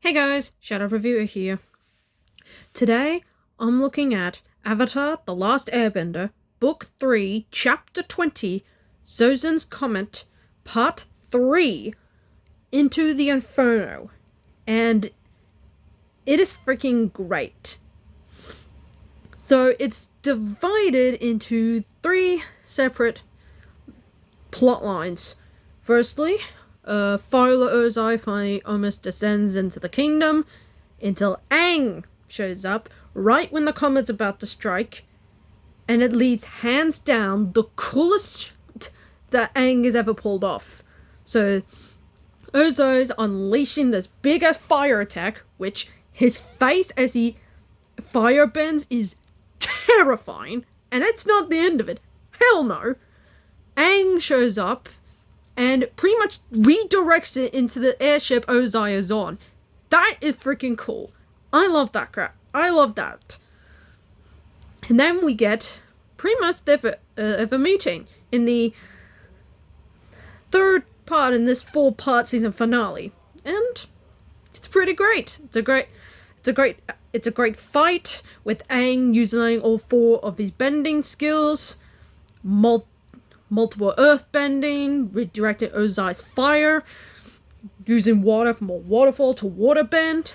Hey guys, Shadow Reviewer here. Today, I'm looking at Avatar: The Last Airbender, Book 3, Chapter 20, Sozin's Comet, Part 3, Into the Inferno. And it is freaking great. So it's divided into 3 separate plot lines. Firstly, Firelord Ozai finally almost descends into the kingdom until Aang shows up right when the comet's about to strike, and it leads hands down the coolest shit that Aang has ever pulled off. So Ozai's unleashing this big ass fire attack, which his face as he fire bends is terrifying, and it's not the end of it. Hell no. Aang shows up and pretty much redirects it into the airship Ozai is on. That is freaking cool. I love that crap. I love that. And then we get pretty much the meeting in the 3rd part in this 4-part season finale. And it's pretty great. It's a great fight with Aang using all 4 of his bending skills, multiple earth bending, redirecting Ozai's fire, using water from a waterfall to water bend,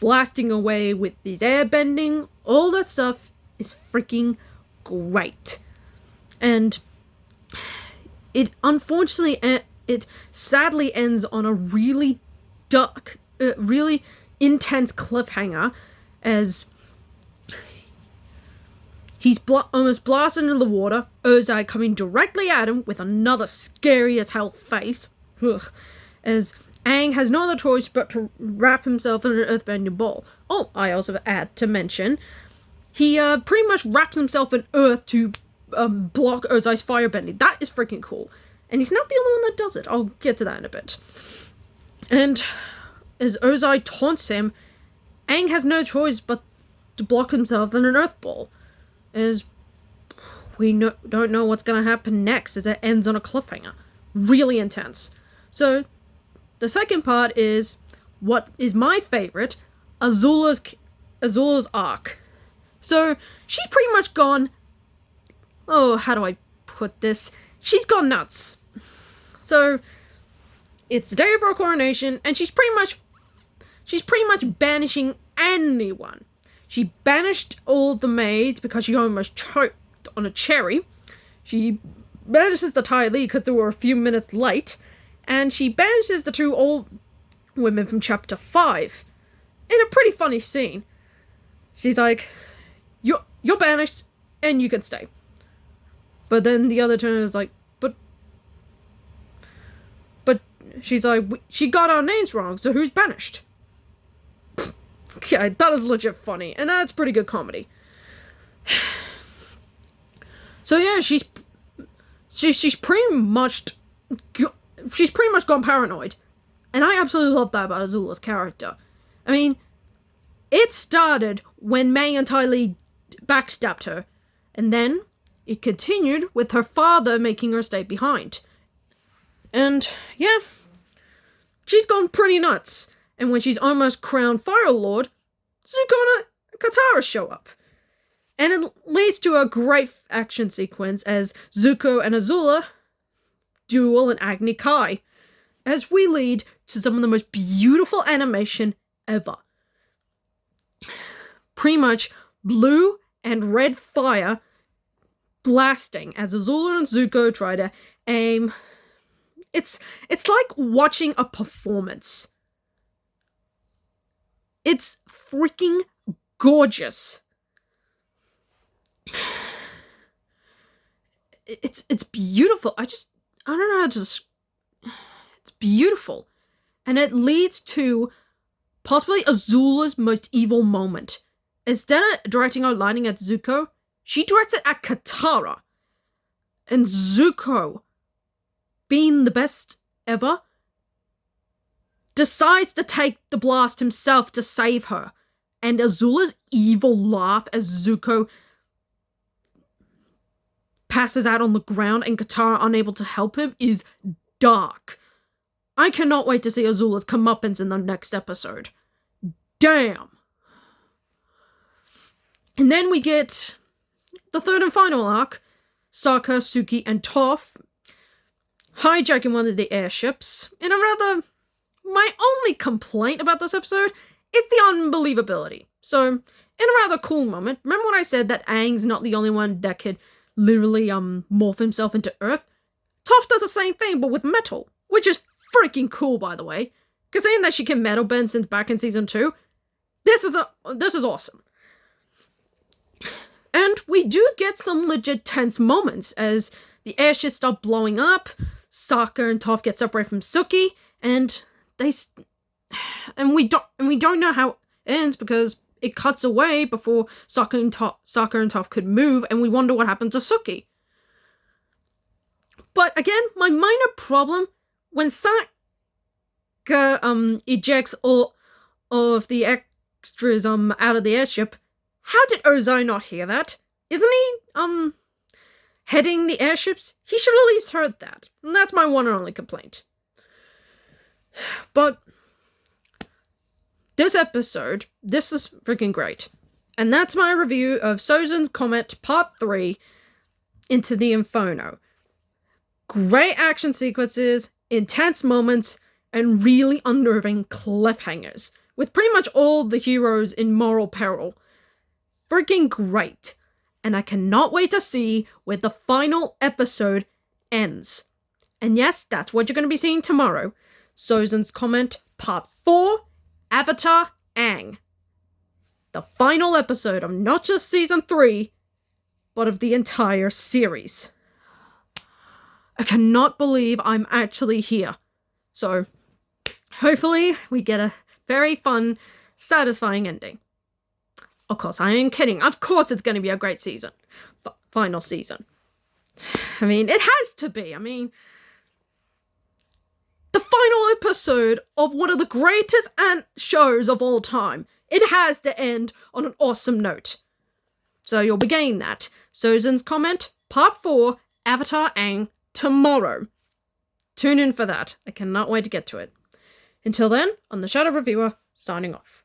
blasting away with his air bending. All that stuff is freaking great. And it sadly ends on a really dark, really intense cliffhanger as he's almost blasted into the water, Ozai coming directly at him with another scary as hell face. Ugh. As Aang has no other choice but to wrap himself in an earthbending ball. Oh, I also add to mention, he pretty much wraps himself in earth to block Ozai's firebending. That is freaking cool. And he's not the only one that does it. I'll get to that in a bit. And as Ozai taunts him, Aang has no choice but to block himself in an earth ball. As we don't know what's going to happen next, as it ends on a cliffhanger. Really intense. So, the second part is what is my favorite, Azula's arc. So, she's pretty much gone, how do I put this? She's gone nuts. So, it's the day of her coronation, and she's pretty much banishing anyone. She banished all the maids because she almost choked on a cherry. She banishes the Ty Lee because they were a few minutes late. And she banishes the 2 old women from chapter 5. In a pretty funny scene. She's like, you're banished and you can stay. But then the other turn is like, but she's like, she got our names wrong, so who's banished? Yeah, that is legit funny, and that's pretty good comedy. So yeah, she's pretty much gone paranoid, and I absolutely love that about Azula's character. I mean, it started when May and Ty Lee backstabbed her, and then it continued with her father making her stay behind. And yeah, she's gone pretty nuts. And when she's almost crowned Firelord, Zuko and Katara show up. And it leads to a great action sequence as Zuko and Azula duel in Agni Kai, as we lead to some of the most beautiful animation ever. Pretty much blue and red fire blasting as Azula and Zuko try to aim. It's like watching a performance. It's freaking gorgeous. It's beautiful. I don't know how to it's beautiful. And it leads to possibly Azula's most evil moment. Instead of directing or lighting at Zuko, she directs it at Katara. And Zuko, being the best ever, decides to take the blast himself to save her. And Azula's evil laugh as Zuko passes out on the ground and Katara unable to help him is dark. I cannot wait to see Azula's comeuppance in the next episode. Damn! And then we get the third and final arc. Sokka, Suki, and Toph hijacking one of the airships in a rather... My only complaint about this episode is the unbelievability. So, in a rather cool moment, remember when I said that Aang's not the only one that could literally morph himself into Earth? Toph does the same thing, but with metal, which is freaking cool, by the way. Considering that she can metal bend since back in season 2, this is awesome. And we do get some legit tense moments as the airships start blowing up, Sokka and Toph get separated from Suki, and we don't know how it ends because it cuts away before Sokka and Toph could move, and we wonder what happened to Suki. But again, my minor problem, when Sokka ejects all of the extras out of the airship, how did Ozai not hear that? Isn't he heading the airships? He should at least heard that. And that's my one and only complaint. But this episode, this is freaking great. And that's my review of Sozin's Comet Part 3 Into the Inferno. Great action sequences, intense moments, and really unnerving cliffhangers, with pretty much all the heroes in moral peril. Freaking great. And I cannot wait to see where the final episode ends. And yes, that's what you're going to be seeing tomorrow. Sozin's Comet Part 4, Avatar Aang. The final episode of not just Season 3, but of the entire series. I cannot believe I'm actually here. So, hopefully we get a very fun, satisfying ending. Of course, I ain't kidding. Of course it's going to be a great season. Final season. I mean, it has to be. I mean, the final episode of one of the greatest shows of all time. It has to end on an awesome note. So you'll be getting that. Sozin's Comet, Part 4, Avatar Aang, tomorrow. Tune in for that. I cannot wait to get to it. Until then, I'm the Shadow Reviewer, signing off.